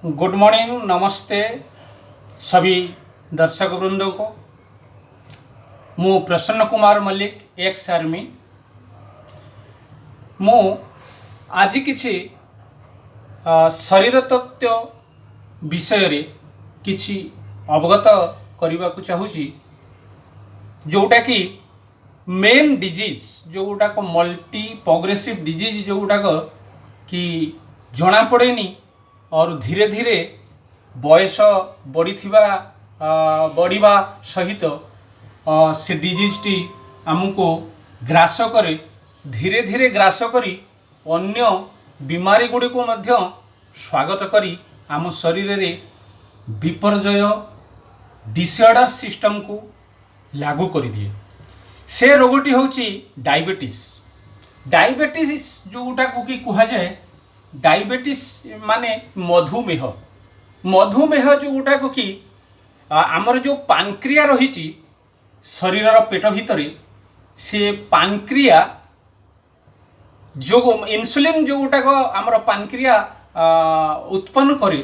Good morning, नमस्ते सभी दर्शक वृंदों को। मु प्रसन्न कुमार मल्लिक एक्स आर्मी। मु आज किछि शरीर तत्व विषय रे किछि अवगत करने को चाहूँगी, जोटा कि मेन डिजीज जोटा को मल्टी प्रोग्रेसिव डिजीज जोटा कि जना पड़ेनी और धीरे धीरे बयस बढ़िवा सहित से डिजीजटी आमको ग्रास करे, धीरे धीरे ग्रास करी अन्य बीमारी गुड़ी को मध्य स्वागत करी आम शरीर रे विपर्जय डिसऑर्डर सिस्टम को लागू कर दिए। से रोगटी होची डायबिटीज। डायबिटीज जोटा को कि कहा जाए डायबिटीज माने मधुमेह। मधुमेह जोटा को कि आमर जो पानक्रिया रही शरीर पेट भितर, से पानक्रिया जो इन्सुलिन जोटा को आमर पानक्रिया उत्पन्न करे,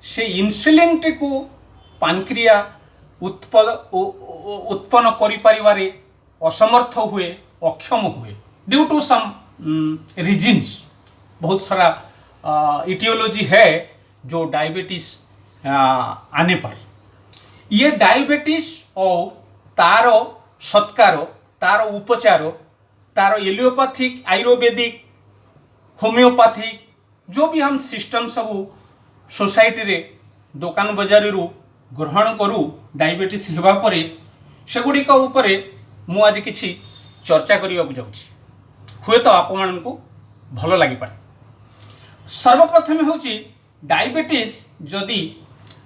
से इन्सुलिन टी को पानक्रिया उत्पन्न करिपारिबारे असमर्थ हुए, अक्षम हुए ड्यू टू सम रीजन्स। बहुत सारा इटियोलॉजी है जो डायबिटीज आने पर। ये डायबिटीज और तार सत्कार, तार उपचार, तार एलियोपैथिक, आयुर्वेदिक, होमियोपैथिक जो भी हम सिस्टम सब सोसाइटी रे दुकान बजार रु ग्रहण करूँ डायबिटीज हेबा परे, सेगुड़िक उपरे मु आज किछि चर्चा करने जाऊँगी। हुए तो आप मानकु भल लगी पारे। सर्वप्रथम होची डायबिटीज जदि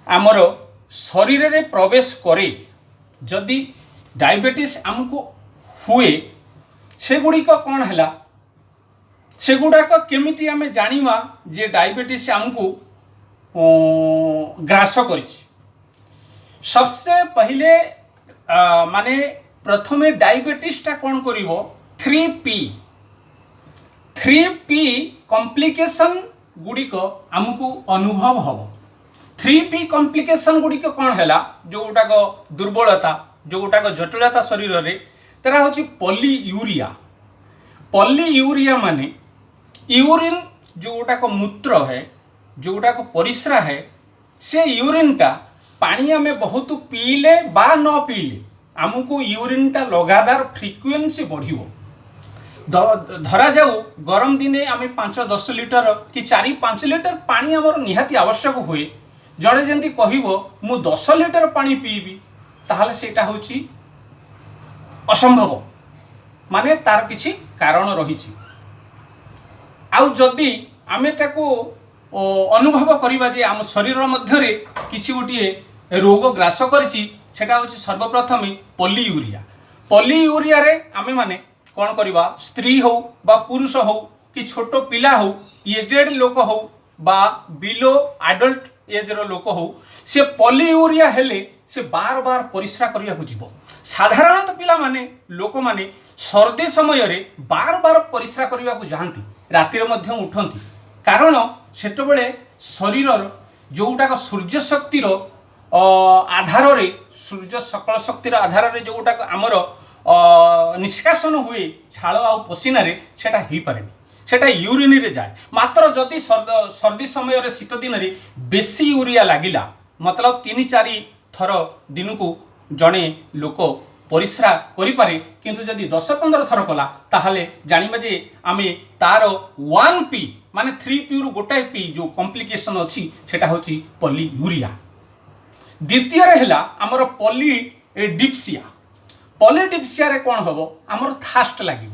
आमर शरीर रे प्रवेश करे, जदि डायबिटीज आमको हुए, सेगुड़िक कौन है, सेगुड़ाक केमिति आमे जानिमा जे डायबिटीज आमको ग्रास करिछि। सबसे पहले माने प्रथमे डायबिटीजटा कौन करिवो 3P कॉम्प्लिकेशन गुड़िक आमको अनुभव हम। 3P कॉम्प्लिकेशन गुड़िक कौन है, जोटाक दुर्बलता, जोटाक जटिलता शरीर रे, तेरा होची पॉलीयूरिया। पॉलीयूरिया माने यूरिन जोटाक मूत्र है, जोटाक परिस्रा है, से यूरिनटा पानी आमे बहुत पीले बा न पीले आमको यूरिनटा लगातार फ्रिक्वेंसी बढ़िबो। धरा जाऊ गरम दिने आमे 5-10 लिटर कि 4-5 लिटर पानी आमर निहाती आवश्यक हुए। जड़े जमी कहबो मु 10 लिटर पानी पीबी, ताहले सेटा होची असंभव, माने तार किछि कारण रहिछि। आउ जदि आमे ताको अनुभव करिबा जे आम शरीर मध्यरे किछि गोटिए रोग ग्रास करिछि, सेटा होछि सर्वप्रथम पॉलीयूरिया। पॉलीयूरिया रे आमे माने कौन करवा, स्त्री हो बा पुरुष हो कि छोट पिला हो, एजेड लोक हो बा बिलो एडल्ट एज रो लोक हो, से पॉलीयूरिया हेले से बार बार परिश्रा करिया को जीवो। साधारणतः पिला माने लोक माने सर्दी समय रे बार बार परिश्रा करिया को जाहंती, राति रे मध्य उठंती, कारण सेतबेले शरीर जोटा का सूर्य शक्तिर आधार रे, सूर्य सकल शक्तिर आधार रे जोटा आमर निष्कासन हुए झाड़ आ पसीना रे, सेटा ही पारेनी, सेटा यूरिन रे जाए। मात्र जदि सर्दी समय रे शीत दिन रे बेसी यूरिया लागिला, मतलब 3-4 थर दिन को जड़े लोक परिश्रा करि पारे, किंतु जदि 10-15 थर कला, ताहले जानिबा जे आमे तार 1P माने 3P रु गोटाए P जो कॉम्प्लिकेशन अच्छी, सेटा होची पॉलीयूरिया। द्वितीय रे हैला हमर पॉलीडिप्सिया। पॉलीडिप्सिया रे कौन हम, आमर थास्ट लगे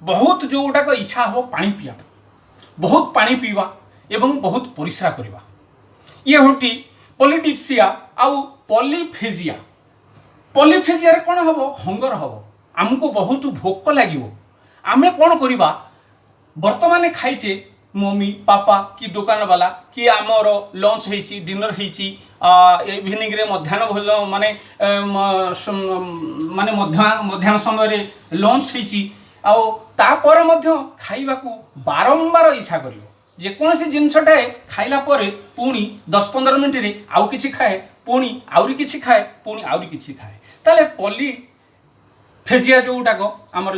बहुत, जोटा को इच्छा हम पानी पिया, बहुत पानी पीवा एवं बहुत परिश्रा करवा, ये होटी पॉलीडिप्सिया। आउ पॉलीफेजिया, पॉलीफेजिया रे कौन हम, हंगर हम, आमको बहुत भोक लगे, आमे कौन करवा, वर्तमान खाइचे मम्मी पापा कि दुकान वाला कि आमर लंच होइछि, डिनर होइछि, इवनिंग रे मध्याह्न भोजन माने माने मध्याह्न समय रे लंच होइछि, आउ तापर मध्य खाइबा को बारंबार इच्छा करिवो। ଯେକୌଣସି ଜିନିଷଟାଏ ଖାଇଲା ପରେ ପୁଣି 10-15 ମିନିଟ୍ରେ ଆଉ କିଛି ଖାଏ, ପୁଣି ଆହୁରି କିଛି ଖାଏ, ପୁଣି ଆହୁରି କିଛି ଖାଏ, ତାହେଲେ ପଲିଫେଜିଆ ଯେଉଁଟାକ ଆମର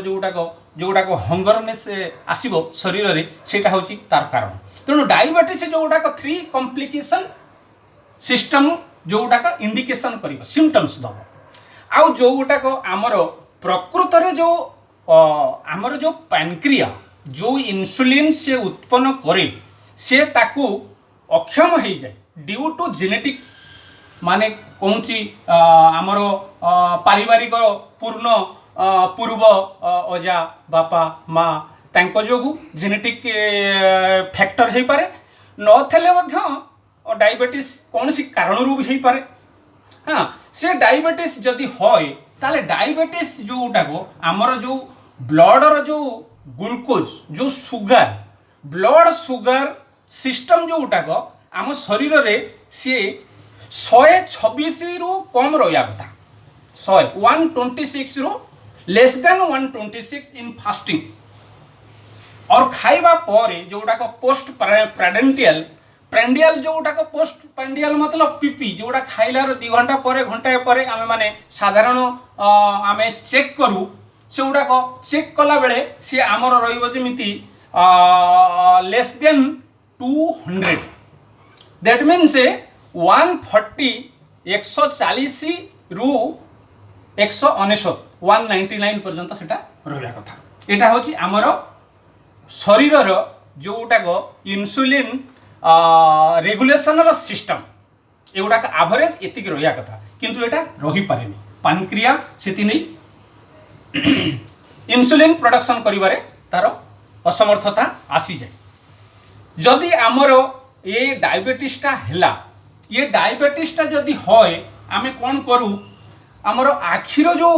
ଯେଉଁଟାକ ହଙ୍ଗରନେସ୍ ଆସିବ ଶରୀରରେ ସେଇଟା ହେଉଛି ତାର କାରଣ। ତେଣୁ ଡାଇବେଟିସ୍ ଯେଉଁଟାକ 3 କମ୍ପ୍ଲିକେସନ୍ ସିଷ୍ଟମ୍ ଯେଉଁଟାକ ଇଣ୍ଡିକେସନ୍ କରିବ, ସିମ୍ପଟମ୍ସ ଦେବ। ଆଉ ଯେଉଁଟାକ ଆମର ପ୍ରକୃତରେ ଆମର ଯେଉଁ ପ୍ୟାନକ୍ରିଆ ଯେଉଁ ଇନ୍ସୁଲିନ୍ ସେ ଉତ୍ପନ୍ନ କରେ ସେ ତାକୁ ଅକ୍ଷମ ହେଇଯାଏ ଡ୍ୟୁ ଟୁ ଜେନେଟିକ୍, ମାନେ କୌଣସି ଆମର ପାରିବାରିକ ପୂର୍ବ ଅଜା ବାପା ମା ତାଙ୍କ ଯୋଗୁଁ ଜେନେଟିକ୍ ଫ୍ୟାକ୍ଟର ହେଇପାରେ, ନଥିଲେ ମଧ୍ୟ ଡାଇବେଟିସ୍ କୌଣସି କାରଣରୁ ବି ହେଇପାରେ। हाँ से डायबिटीज जदि होय ताले डायबिटीज जोटाको आमर जो ब्लडर जो ग्लूकोज जो सुगर ब्लड सुगर सिस्टम जोटाको आम शरीर रे सी 126 रु कम रहा कथा, 126 रु लेस देन 126 इन फास्टिंग। और खाइबा पर जोटाको पोस्ट प्रेंडियल जोटाक पोस्ट प्रेंडियल मतलब पीपी जोटा खाइलार 2 घंटा पर घंटाए पर आम माने साधारण आम चेक करूँ से गुड़ाक चेक कला बेले सी आमर रमिति लेस देन 200, दैट मीन्स 140 140 रु 199 199 पर्यंत सेटा रहा कथा। यहाँ हूँ आमर शरीर जोटाक इन्सुलिन रेगुलेशन सिस्टम एगुड़ाक एवरेज एतिक रहा कथा, किंतु एटा रही पारे। पानक्रिया से इन्सुलिन प्रोडक्शन करिबारे तार असमर्थता आसी जाए। जदि आमर ये डायबिटीसटा हैला, ये डायबिटीसटा जदि होय आमे कौन करूँ, आमर आखिर जो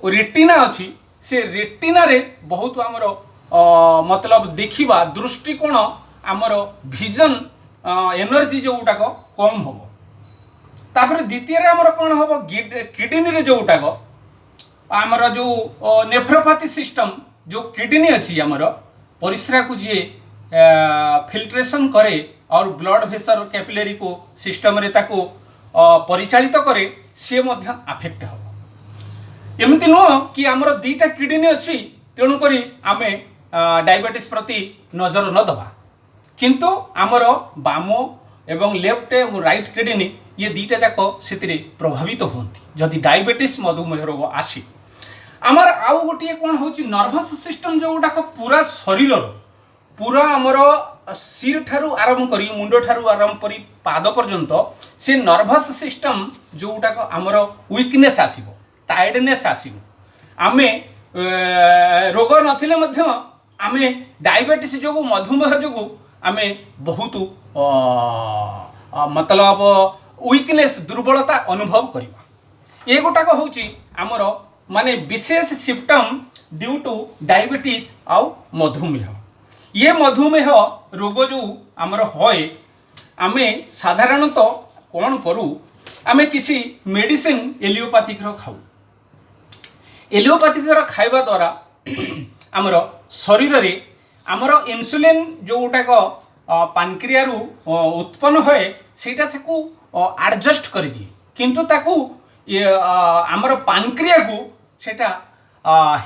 रेटिना अच्छी से रेटिना रे बहुत आमर मतलब देखिबा दृष्टिकोण आमर विजन एनर्जी जोटाक कम हम। तापर द्वितीय आमर कौन हम किडनी रे जोटाक आमर जो नेफ्रोपैथी सिस्टम जो किडनी अच्छी आमर परिस्रा को जी फिल्ट्रेशन करे और ब्लड प्रेशर कैपिलरी को सिस्टम रे ताको परिचालित करे सी आफेक्ट हम। एमती नुह कि आमर 2टा किडनी अच्छी तेणुक आमे डायबिटीज प्रति नजर न दबा, किंतु आमर बाम एवं लेफ्ट और राइट किडनी ये 2टा जाक से प्रभावित होती जदि डायबिटीज मधुमेह रोग आसी। आमर आउ गोटे कौन हो नर्भस सिस्टम जोटाक पूरा शरीर पूरा आमर सिर ठारू आरंभ करी मुंड ठारू आरंभ करी पाद पर्यंत से नर्भस सिस्टम जोटाक आमर वीकनेस आसीबो, टायर्डनेस आसीबो। आमे रोग नथिले मध्य आमे डायबिटीज जोगु मधुमेह जोगु आमे बहुत मतलब वीकनेस दुर्बलता अनुभव करिबा। ये गोटाक होची आमर माने विशेष सिम्पटम ड्यू टू डायबिटीज आउ मधुमेह। ये मधुमेह रोग जो आमर होय आमे साधारणतः कौन करूँ, आमे किसी मेडिसिन एलियोपैथिक खाऊ। एलियोपैथिक खाइबा द्वारा आमर शरीर रे आमर इन्सुलिन जोटाक पानक्रिया उत्पन्न होए सेटा ताकू एडजस्ट कर दिए, किंतु ताकू आमर पानक्रिया को सेटा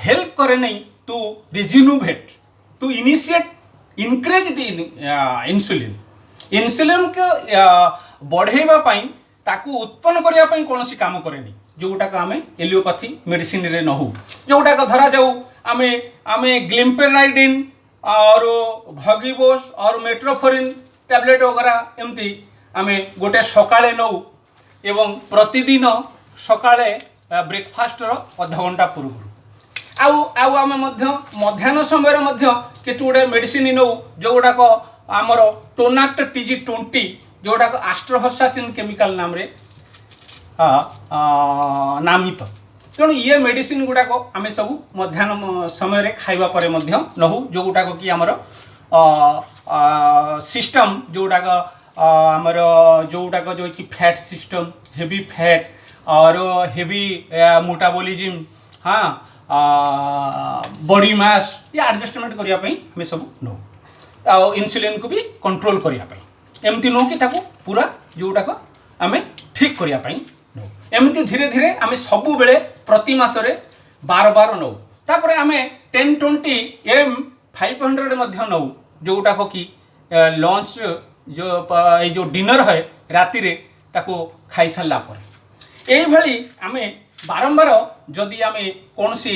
हेल्प करे नहीं to rejuvenate to initiate increase the insulin को बढ़ेबा पई ताकू उत्पन्न करिया पई कोनोसी काम करेनी जोटाक आमे एलियोपैथी मेडिसिन रे नहु। जोटाक धरा जाऊ आमे ग्लिम्पेराइडिन और भगिबोस और मेट्रोफोरिन टैबलेट वगैरह एमती आमे गोटे सकाळे नौ एवं प्रतिदिन सकाळे ब्रेकफास्ट अधा घंटा पूर्व आउ आमे मध्याह्न समय केते गुडे मेडिसिन नौ जोटाक आमर टोनाक्ट TG20 जोटाक आस्ट्रोहर्सासिन केमिकल नाम रे नामित। तेणु ये मेडिसिन गुड़ाक आम सब मध्याह्न समय खाइबा परे नहु जोटाक कि आमर सिस्टम जोटाक आमर जोटाक जो फैट सिस्टम हेवी फैट और हेवी मेटाबॉलिज्म हाँ बॉडी मास ये एडजस्टमेंट करने आम सब नौ। इन्सुलिन को भी कंट्रोल करने एमती नुह कि पूरा जोटाक आम ठीक करने एमती धीरे धीरे आम सब बेले प्रति मासरे बार बार नौ तापर आम 1020 M500 नौ जोटाक कि लंच जो डिनर है राति रे ताको खाई सारा पर यही आम बारंबार जदि आम कौन सी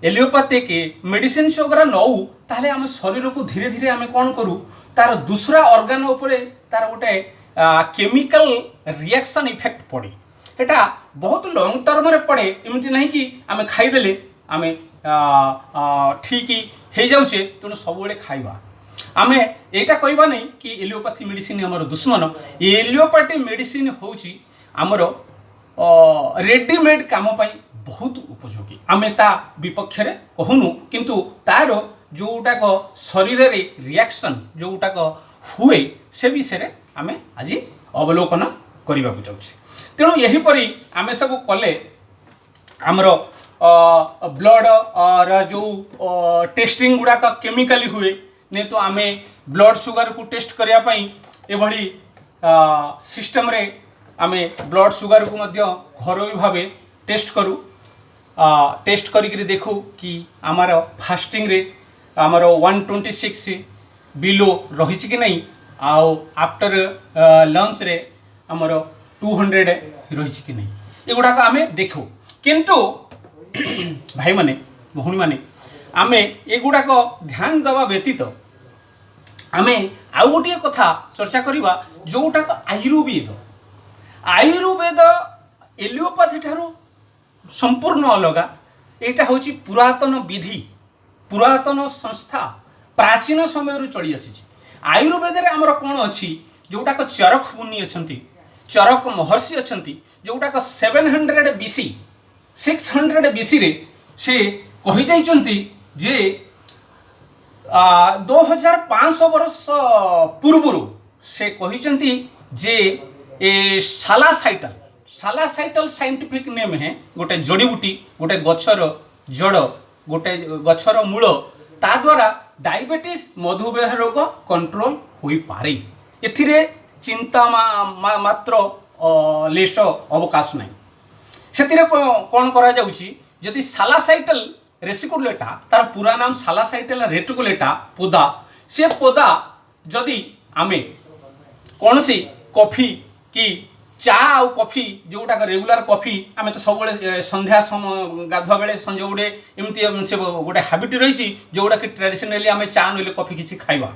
एलियोपैथिक मेडिसिन वगैरह नौ ताहले आम शरीर को धीरे धीरे आम कौन करूँ तार दूसरा ऑर्गन उपरे तार गोटे केमिकल रिएक्शन इफेक्ट पड़े एटा बहुत लॉन्ग टर्म रे पड़े एमती नहीं कि आम खाईदेले आम ठीक हो जाऊे तेणु सब खाइबा आम यहाँ कहवा नहीं कि एलियोपैथी मेडिसिन आमर दुश्मन एलियोपैथी मेडिसिन हूँ आमर रेडीमेड काम पाई बहुत उपयोगी आम ता विपक्ष रे कहूनु किंतु तार जोटाक शरीर रे रिएक्शन जोटाक हुए से विषय आम आज अवलोकन करने को जाऊे तेणु यहीपरी आम सब कले आमर ब्लड और जो टेस्टिंग गुड़ाक केमिकाली हुए नहीं तो आम ब्लड सुगर को टेस्ट करने एभली सिस्टम रे आम ब्लड सुगर को मध्य घरोई भाव टेस्ट करूँ टेस्ट करी देखू कि आमर फास्टिंग रे आमर 126 बिलो रही कि नहीं आउ आफ्टर लंच रे आमर 200 रही कि नहीं एगुड़ाक आम देखू किंतु भाई माने भौणी माने आम एगुड़ाक ध्यान दवा व्यतीत आम आउ गोटे कथा चर्चा करवा जोटाक आयुर्वेद एलियोपैथी ठारू संपूर्ण अलग यहाँ हूँ पुरातन विधि पुरातन संस्था प्राचीन समय चली आसी आयुर्वेद रे आमर कौन अच्छी जोटाक चरक मुनि अच्छा चरक महर्षि अच्छा जोटाक 700 BC 600 BC रे से कही जाइछन्ति जे 2500 वर्ष पूर्व से कही जे ए सालासाइटल साइंटिफिक नेम है गोटे जड़ीबूटी गोटे गछर जड़ गोटे गछर मूल ता द्वारा डायबिटीज मधुमेह रोग कंट्रोल हो पारे एथिरे चिंता मात्र लेश अवकाश नहीं से कौन करा जाउची जदि सालासाइटल रेसिकुलेटा तार पूरा नाम सालासाइटल रेटिकुलेटा पोदा से पोदा जदि आमे कौन सी कॉफी की चा आउ कॉफी जोटा रेगुलर कॉफी आम तो सब संध्या समय गाधुआ बेले संज गोटे एमती से गोटे हाबिट रही जोटा कि ट्रेडिशनली आम चा ना कॉफी किसी खाइबा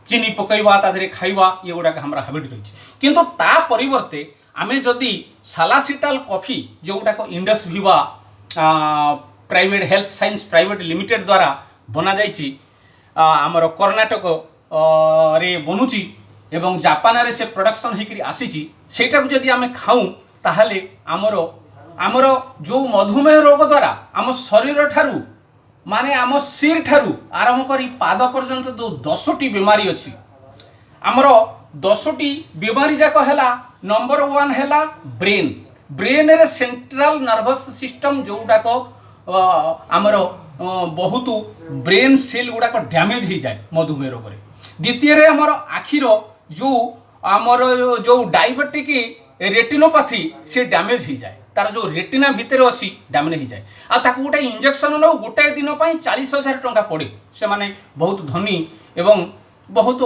चीनी पकईवा तादे खाइबा ये गुड़ाक हमार हाबिट रही किंतु ता परिवर्ते आम जदि सालासिटाल कॉफी जोटाक इंडस भिवा private health science private limited द्वारा बना जाइए आमर कर्णाटक रे बनुची एवं जापान रे से प्रोडक्शन होकर आसी सेटा को जदि आम खाऊं ताहले आमर जो मधुमेह रोग द्वारा आम शरीर ठारू माने आम सिर ठारू आरंभ करी पाद पर्यंत जो 10टी बीमारी अच्छी आमर 10टी बीमारी जाक है नंबर 1 है ब्रेन रे सेंट्रल नर्वस सिस्टम जोटाक आमर बहुत ब्रेन सेल गुड़ाक डैमेज हो जाए मधुमेह रोग द्वितीय आमर आखिर जो आमर जो डायबिटिक रेटिनोपैथी से डैमेज हो जाए तार जो रेटिना भितर अच्छी डैमेज हो जाए आ गोटे इंजेक्शन नौ गोटे दिन 40,000 टंका पड़े से माने बहुत धनी एवं बहुत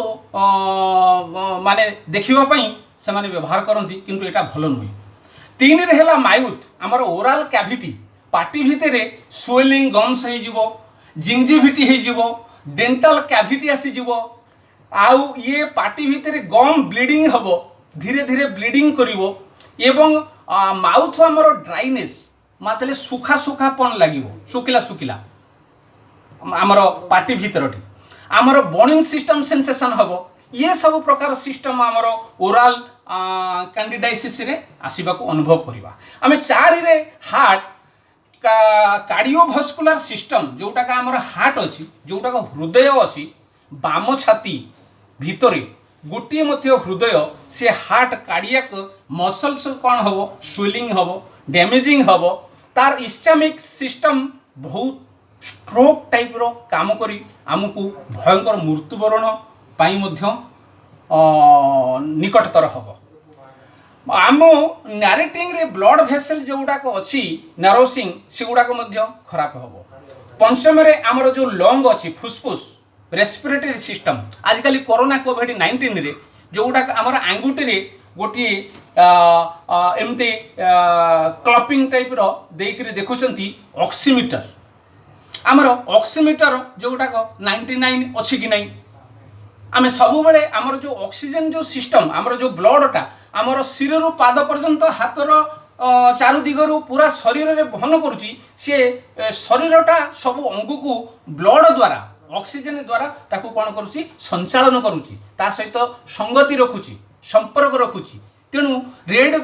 माने देखापी से माने व्यवहार करती किंतु यहाँ भल नुहे 3 रे है माउथ आमर ओराल कैविटी पार्टी भितर स्वेलिंग गम्स हो जिंजिविटी हो डेंटाल कैविटी आसीज आउ ये पार्टी भितर गम ब्लीडिंग हम धीरे धीरे ब्लीडिंग करिवो एवं माउथ आमर ड्राइनेस मातले सुखा सुखापन लगे शुकिला शुकिला आमर पार्टी भितर आमर बर्निंग सिस्टम सेंसेशन हम ये सब प्रकार सिस्टम आमर ओराल कैंडिडाइसिस रे आसीबा को अनुभव करवा आम 4 रे हार्ट कार्डियोभास्कुलर सिस्टम जोटा का आमर हार्ट अच्छी जोटा का हृदय अच्छी बाम छाती भितरे गोटे मध्य हृदय से हार्ट कार्डियक मसल्स कौन हम स्वेलिंग हम डैमेजिंग हम तार इस्चामिक सिस्टम बहुत स्ट्रोक टाइप रो काम करी आमको भयंकर मृत्युवरण पाई मध्य निकटतर हम आम नारेटिंग रे ब्लड भेसेल जो गुड़ाक अच्छी नारोसिंग से गुड़ाक खराब हम पंचम आमर जो लंग अच्छी फुसफुस रेस्पिरेटरी सिस्टम आजिकल कोरोना कोविड-19 रे जो गुड़ाक आमर आंगुठी रे गोटे एमती क्लपिंग टाइप रो देकर देखुंट ऑक्सीमीटर आमर ऑक्सीमीटर जो गुड़ाक 99 अच्छी कि नहीं आम सब बेले आमर जो ऑक्सीजन जो सिस्टम आमर जो ब्लडटा आमर शिर पाद पर्यंत हाथर चारु दिगरु पूरा शरीर रे बहन करुच्ची सी शरीरटा सब अंग को ब्लड द्वारा ऑक्सीजन द्वारा ताकू कौन करुच्ची संचालन करुच्ची ता सहित संगति रखुची संपर्क रखुची तेणु रेड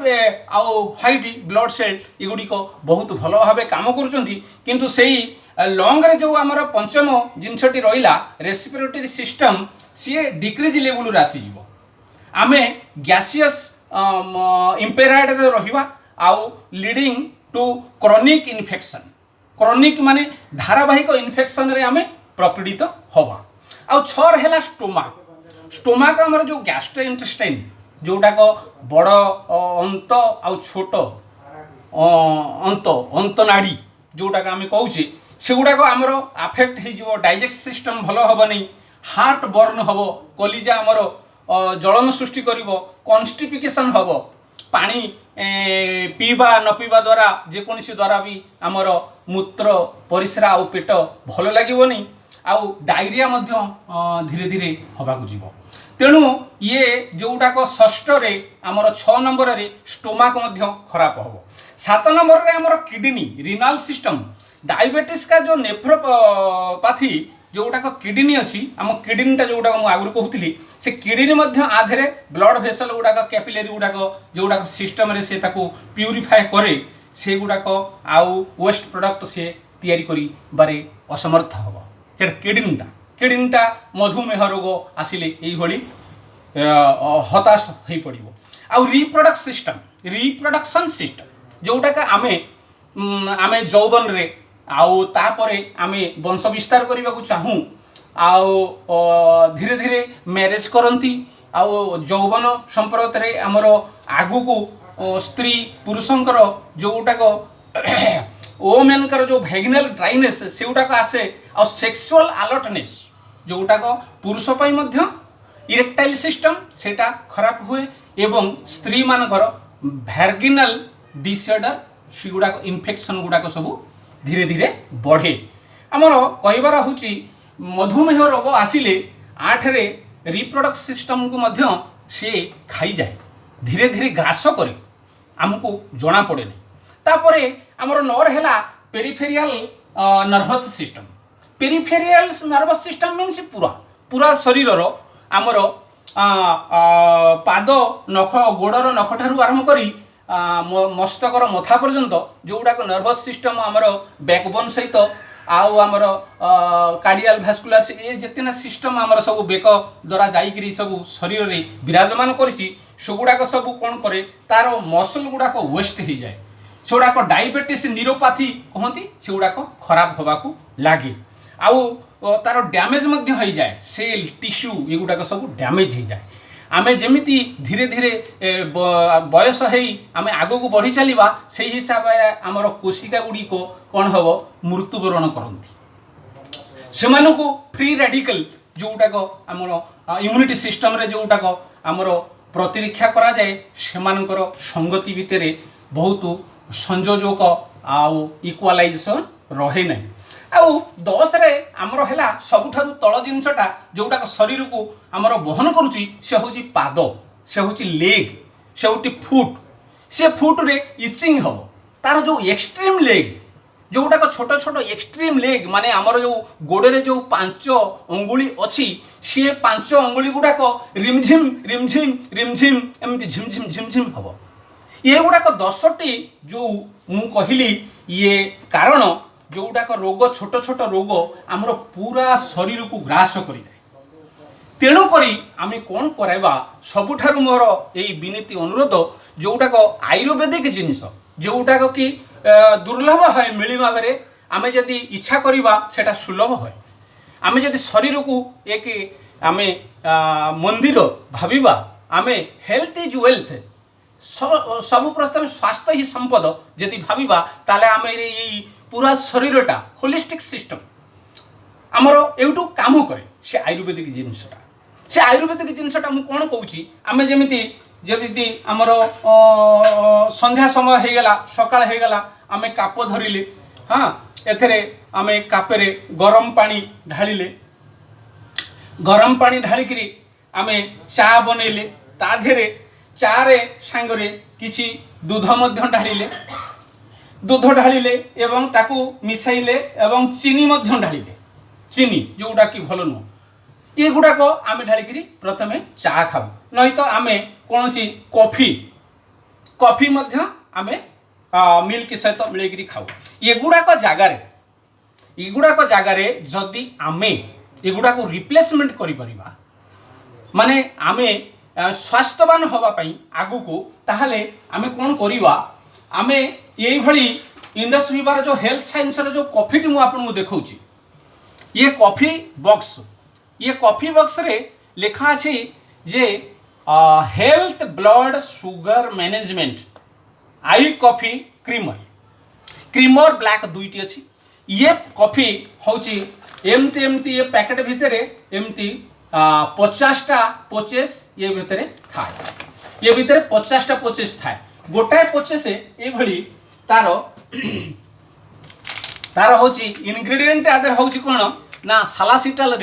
आउ व्हाइट ब्लड सेल एगुड़िक बहुत भल भाव काम करुँच किंतु सेई लंग रे जो आमर पंचम जिनसटी रहिला रेस्पिरेटरी सिस्टम सी डिक्रीज लेवल आसीज आम गैसियस इम्पेराइड रहिबा आउ leading to chronic infection chronic माने धारावाहिक इन्फेक्शन रे आमे प्रपीड़ित हवा आउ छर हैला स्टोमाक स्टोमाक आमर जो गैस्ट्रोइंटेस्टाइन जोटा को बड़ अंत आउ छोट अंत नाड़ी जोटा आम कहूचे सेगुड़ाक आमर आफेक्ट हो डाइजेस्ट सिस्टम भल हम नहीं हार्ट बर्न हम कलिजा आमर जलन सृष्टि कर कन्स्टिपिकेशन हम पानी पीवा न पीवा द्वारा जेकोसी द्वारा भी आमर मूत्र परिस्रा आउ पेट भल लगे आउ डायरिया धीरे धीरे हवाक जीव तेणु ये जोटाक षष्ठ रे आमर 6 नंबर रे स्टोमाक खराब हम 7 नंबर रे आमर किडनी रिनाल सिस्टम डायबिटीज का जो नेफ्रोपैथी जोटाक किडनी अच्छी आम किडनीटा जोटा मुझे आगुरी कहूली से किडनी आधे ब्लड भेसल गुड़ाक कैपिलरी गुड़ाक जोटाक सिस्टम रे से ताकू प्यूरीफाए करे से गुड़ाक आउ वेस्ट प्रोडक्ट से तैयारी करिबारे असमर्थ हम से किडनीटा मधुमेह रोग आसिले यही हताश हो पड़ो आउ रिप्रोडक्शन सिस्टम जोटाक आमे जौवन रे आउ तापरे आमे वंश विस्तार करने को चाहूँ आउ धीरे धीरे मैरेज करती आउ जौवन संपर्क रे आमर आगु को स्त्री पुरुषंकर जोटाक ओमेनकर जो वैगिनल ड्राइनेस से गुटाक आसे आ सेक्सुअल अलर्टनेस जोटाक पुरुष पाई मध्य इरेक्टाइल सिस्टम सेटा खराब हुए एवं स्त्री मानकर वैगिनल डिसऑर्डर से गुड़ाक इन्फेक्शन गुड़ाक सब धीरे धीरे बढ़े आमर कहबार हूँ मधुमेह रोग आसिले 8 रे रिप्रोडक्ट सिस्टम को मध्य से खाई जाए धीरे धीरे ग्रास करे आमको जना पड़े तापरे आमर 9 है peripheral nervous system peripheral nervous system means पूरा शरीर आमर पाद नख गोड़र नख ठारू आरंभ करी मस्तकर मथा पर्यंत जोटाक नर्वस सिस्टम आमर बैकबोन सहित आउ आमर कार्डियल भास्कुलर ये जितना सिस्टम आमर सब बेक द्वारा जाइकरी सब शरीर रे विराजमान करिछि सेगुड़ाक सब कौन करे तार मसल गुड़ाक वेस्ट हो जाए सेगुड़ाक डायबिटीज न्यूरोपैथी कहती सेगुड़ाक खराब होबाकू लगे आउ तार डैमेज हो जाए सेल टिश्यू ये सब डैमेज हो जाए आमे जेमिति धीरे धीरे बयस है आम आग को बढ़ी चलवा से हिसाब से आमर कोशिका गुड़ी को कौन हम मृत्युवरण करती से फ्री रेडिकल जोटाक आमर इम्यूनिटी सिस्टम रे जोटाक आमर प्रतिरक्षा करा जाए सेमानकर संगति भितर बहुत संयोजक आउ इक्वालाइजेशन रहे नहीं आउ 10 रे आमर है सबुठारु तल जिनसटा जोटाक शरीर को आमर बहन करुच्ची से हूँ पाद से हूँ लेग से हूँ फुट से फुट रे इचिंग हम तार जो एक्सट्रीम लेग जोटाक छोट छोट एक्सट्रीम लेग माने आमर जो गोड़े जो 5 अंगुली अच्छी सी 5 अंगुली गुड़ाक रिमझिम रिमझिम रिमझिम एमती झिमझिम झिमझिम हम ये गुड़ाक 10टी जो मु कहली ये कारण जोटाक रोग छोट छोट रोग आमर पूरा शरीर को ग्रास कर तेणुक आम कौन करवा सबुठार मोर यही विनीति अनुरोध जोटाक आयुर्वेदिक जिनिस जोटाक कि दुर्लभ है मिलवा बेले आम जदि इच्छा करवा सेटा सुलभ है आम जदि शरीर को एक आमे मंदिर भाविबा आमे हेल्थ इज वेल्थ सब प्रथम स्वास्थ्य ही संपद यदि भाविबा ताले आमे ये पूरा शरीरटा होलिस्टिक सिस्टम आमर एवटू काम करे से आयुर्वेदिक जिनसटा से आयुर्वेदिक जिनसटा मु कौन कहूँ आमे जेमिति जमी आमर संध्या समय हो गला सकाळ हो गला आमे काप धरिले हाँ एथरे आमे कापेरे गरम पानी ढालिले गरम पानी ढालिकी आमे चा बनइले ता देहरे चारे सांगरे किछि दूध मध्य ढालिले दूध ढालिले एवं ताकू मिसाइले एवं चीनी मध्य ढालिले चीनी जोटा कि भल नुह ये गुड़ाक आम ढालिकी प्रथमे चा खाऊ नहीं तो आम कौन कॉफी कॉफी मध्य आमे मिल्क सहित मिलैकरी खाऊ एगुड़ाक जगार जदि आमे एगुड़ा को रिप्लेसमेंट करि परिबा माने आमे स्वास्थ्यवान होगापाई आगु को ताहले आमे कौन करिबा आमे यही भली इंडस विभार जो हेल्थ साइंस जो कॉफी मु आपन देखौची ये कॉफी बॉक्स रे लिखा अछि जे हेल्थ ब्लड सुगर मैनेजमेंट आई कॉफी क्रीमर ब्लैक दुईटी अच्छी ये कॉफी होची एमती एमती ये पैकेट भितर एमती 50टा पचेस ये भितर थाए ये भितर 50टा पचेस थाए गोटाए पचेस ये भली तार तार होची इनग्रेडिएंट आदर होची कोन ना सालासिटाल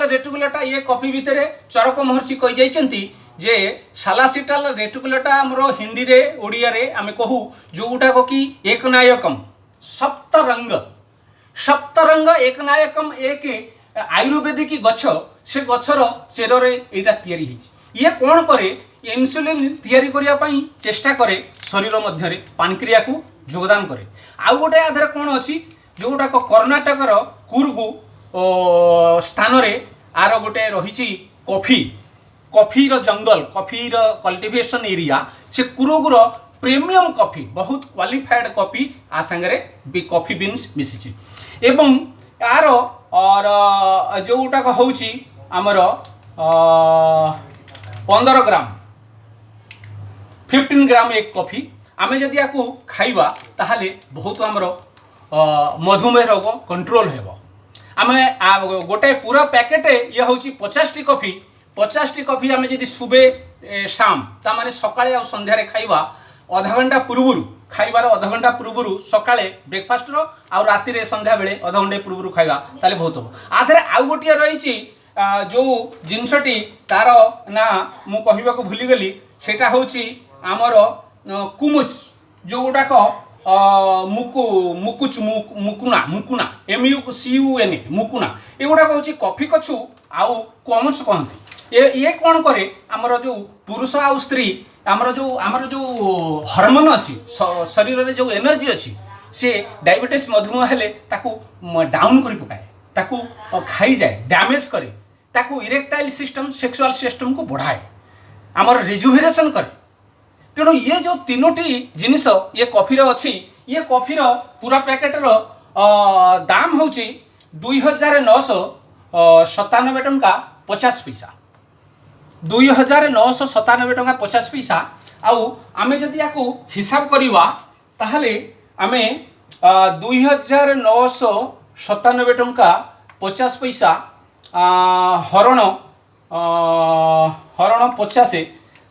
रेटिकुलेटा ये कॉफी भितर चरक महर्षि कहि जाइचंती जे सालासिटाल रेटिकुलेटा हमरो हिंदी रे ओडिया रे आमे कहू जोटा को कि एकनायकम सप्तरंग एकनायकम एक आयुर्वेदिक गछ से गछर चेर रे एटा तयारी हिची ये कोन करे इंसुलिन तयारी करिया पई चेष्टा करे शरीर मध्य रे पानक्रिया को योगदान करे आउ गोटे आधार कोन अछि जोटा को कर्णाटक रो कुर्गु स्थान रे आर गोटे रहिची कॉफी रो जंगल कॉफी रो कल्टिवेशन एरिया से कुरुगुर प्रीमियम कॉफी बहुत क्वालिफाइड कॉफी आ संगे भी कॉफी बीन्स मिसिची एवं यार और जोटा को होची हमर 15 ग्राम 15 ग्राम एक कॉफी आमे जदि याकू खाइबा ताहाले बहुत हमर मधुमेह रोग कंट्रोल हेबो आमे गोटे पूरा पैकेट ये होची 50टी कॉफी आमे जदि सुबे शाम ता माने सकाळे आ संध्यारे खाइबा आधा घंटा पूर्व खाइबार आधा घंटा पूर्व सकाळे ब्रेकफास्ट रो आ राति रे संध्या बेले आधा घंटे पूर्व खाइबा ताले बहुत हो आधरे आउ गोटिया रहिची जो जिनसटी तार ना मु कहिबा को भूली गली सेटा होची हमर कुमुच जो गुडाक मुकुना MUCUN मुकुना एगुड़ा होची कॉफी कछु आउ कमुच कहती ये कौन करे आमर जो पुरुष आउ स्त्री आमर जो हार्मोन अच्छी शरीर में जो एनर्जी अच्छी से डायबिटीज मधुमेह हेले ताकू डाउन कर पकाए ताकू खाई जाए डैमेज करे ताकू इरेक्टाइल सिस्टम सेक्सुअल सिस्टम को बढ़ाए आमर रिजुविनेशन करे तेणु ये जो तीनोटी जिनिस ये कॉफी अच्छी ये कॉफी पूरा पैकेट दाम हूँ 2997 टंका 50 पैसा 2997 टंका 50 पैसा आउ आमे जदि याकू हिसाब करिवा ताहले आमे 2997 टंका 50 पैसा हरण 50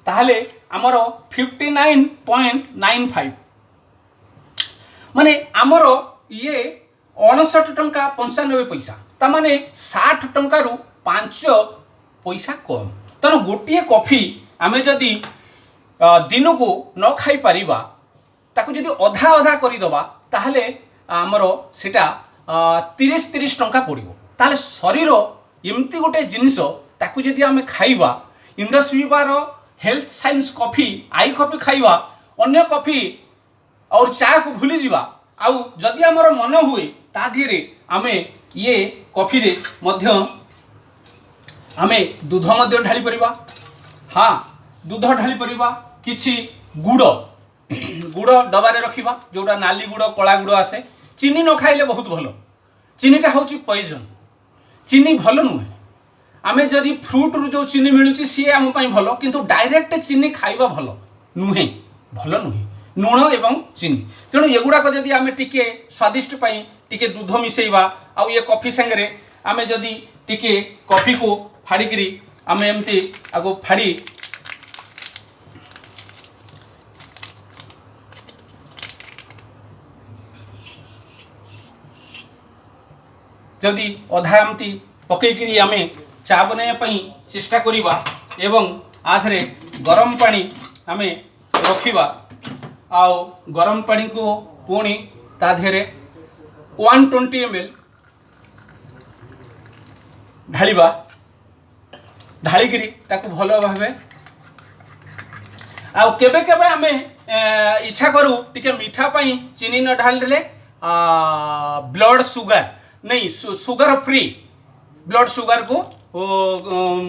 ताहले आमर 59.95 माने आमर ये 59 टंका 95 पैसा ता माने 60 टंका रु 5 पैसा कम तेणु गोटे कॉफी आमे जदि दिन को न खाई पारिबा ताकू जदि अधा अधा करदबा ताहले आमर सेटा 30 टंका पड़िबो ताहले शरीर एमती गोटे जिनिस ताकू जदि आमे खाइबा इंडस विभार हेल्थ साइंस कॉफी आई कॉफी खाइबा अन्य कॉफी और चा को भूली जीवा आउ जदि आमर मन हुए ता धीरे आमे ये कॉफी रे मध्य आमे दूध मध्य ढाली परिबा हाँ दूध ढाली परिबा किछि गुड़ डबारे रखिबा जोटा नाली गुड़ कला गुड़ आसे चीनी न खाइले बहुत भलो चीनीटा होची पॉइजन चीनी भलो नुहे आमे जदि फ्रूट रू जो चीनी मिलूची सी आम भल किंतु डायरेक्ट चीनी खाइबा भल नुहे, भल नुहे लुण एवं चीनी। तेणु एगुड़ाक जदि आमे टिके स्वादिष्ट पाई टिके दूध मिसेइबा आउ ये कॉफी संगे आमे जदि टिके कॉफी को फाड़िकी आमे एमती आगो फाड़ी जदि अधा एमती पकईकरी आमे चा बनवाई चेष्टा करिबा एवं आधरे गरम पानी आमे रखिबा आउ गरम पानी को पुणी ता देहरे 120 ml ढालिबा, ढालिकी ताकू भल भावे आउ केबे केबे आमे इच्छा करू टिके मीठा पाई चीनी न ढालिले ब्लड सुगर नहीं सुगर फ्री ब्लड सुगर को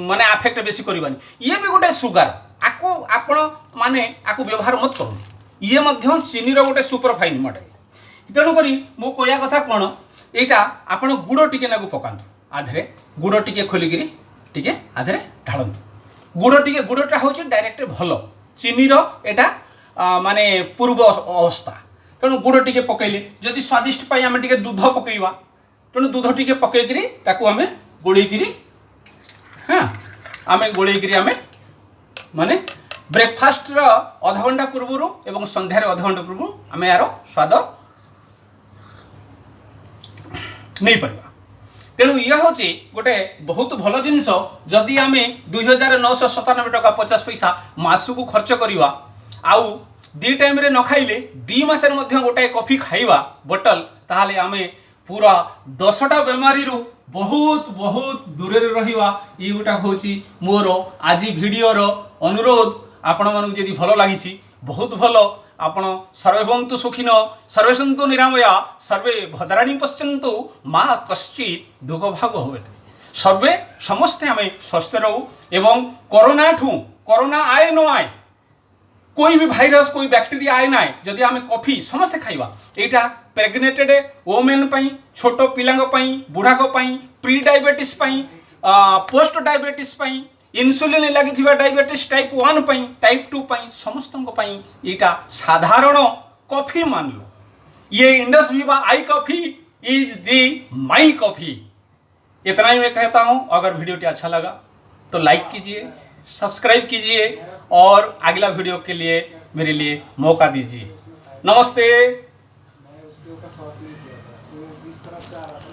माने अफेक्ट बेसी करवानी। ये भी गोटे सुगर आपको आपण माने आपको व्यवहार मत करूँ, ये मध्य चीनी गोटे सुपरफाइन मॉडल। तेणुक मो कहया कथा कौन यहाँ आपण गुड़ टिके नाकू पकातु आधे गुड़ टिके खोलिकी टिके आधे ढालतु गुड़टा हूँ डायरेक्ट भल चीनी एटा माने पूर्व अवस्था। तेणु गुड़ टिके पकईले जदि स्वादिष्ट पाई आम टिके दूध पकईवा तेणु दूध टिके पकईकरी ताकू आमे गोलेकरी हाँ आमे गोलेकरी आमे माने ब्रेकफास्ट रो आधा घंटा पूर्व एवं संध्यार आधा घंटा पूर्व आमे यार स्वाद नहीं पारिबा। तेणु यह हूँ गोटे बहुत भल जिनस जदि आमे 2997 टका 50 पैसा मासकू खर्च करवा आउ दी टाइम रे न खाइले 2 मासर मध्य गोटाए कॉफी खाइबा बोतल ताहले आमे पूरा 10टा बेमारी रू बहुत बहुत दूर रहिबा। ये गोटा हूँ मोर आज भिडियोर अनुरोध आपण मानू जदि भल लगी बहुत भल आपण सर्वे भवन्तु सुखिनो सर्वे सन्तु निरामया सर्वे भद्राणि पश्यन्तु माँ कश्चित् दुख भाग होवे। सर्वे समस्ते आमे स्वस्थ रहू एवं कोरोना आए न आए कोई भी भाइरस कोई बैक्टीरिया आए ना जदि आमे कॉफी समस्ते खाइबा एटा प्रेग्नेटेड वोमेन पई छोट पिलांग पई बुढ़ाक पई प्री डायबिटीज पई पोस्ट डायबिटीज पई इन्सुलिन लगी डायबिटीज टाइप 1 पई टाइप 2 पई समस्तक पई एटा साधारण कॉफी मान लो। ये Indus Viva I coffee is the my coffee. इतना ही मैं कहता हूँ। अगर वीडियो अच्छा लगा तो लाइक कीजिए, सब्सक्राइब कीजिए और अगला वीडियो के लिए मेरे लिए मौका दीजिए। नमस्ते।